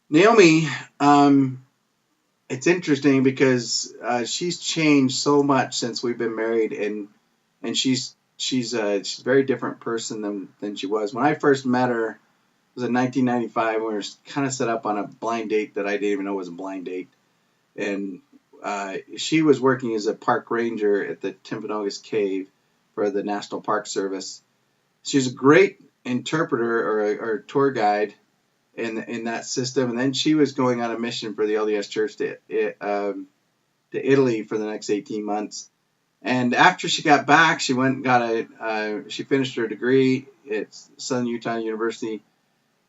Naomi, it's interesting because she's changed so much since we've been married, and she's a very different person than she was when I first met her. It was in 1995. We were kind of set up on a blind date that I didn't even know was a blind date, and she was working as a park ranger at the Timpanogos Cave for the National Park Service. She's a great interpreter or tour guide in that system. And then she was going on a mission for the LDS Church to Italy for the next 18 months. And after she got back, she went and got she finished her degree at Southern Utah University.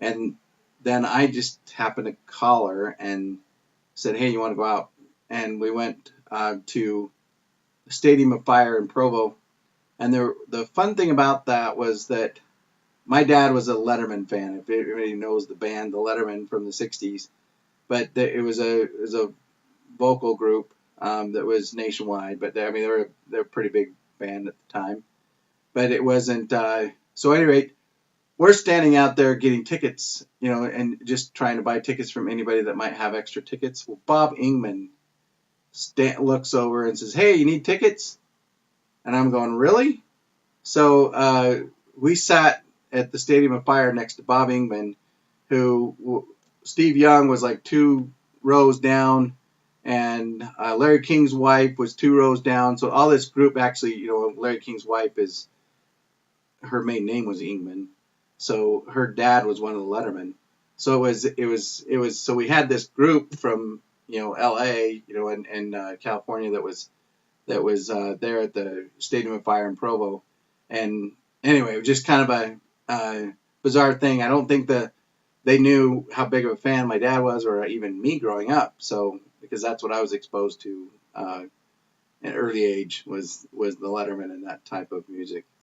And then I just happened to call her and said, "Hey, you want to go out?" And we went to Stadium of Fire in Provo. And the fun thing about that was that my dad was a Letterman fan. If anybody knows the band, the Letterman from the '60s, but it was a vocal group that was nationwide. But I mean, they're a pretty big band at the time. But it wasn't. So at any rate, we're standing out there getting tickets, and just trying to buy tickets from anybody that might have extra tickets. Well, Bob Ingman looks over and says, "Hey, you need tickets?" And I'm going, "Really?" So we sat at the Stadium of Fire next to Bob Ingman, who Steve Young was like 2 rows down, and Larry King's wife was 2 rows down. So all this group actually, Larry King's wife her maiden name was Ingman, so her dad was one of the Lettermen. So it was. So we had this group from L.A. and California that was there at the Stadium of Fire in Provo, and anyway, it was just kind of a bizarre thing. I don't think that they knew how big of a fan my dad was, or even me growing up. So because that's what I was exposed to at an early age was the Letterman and that type of music.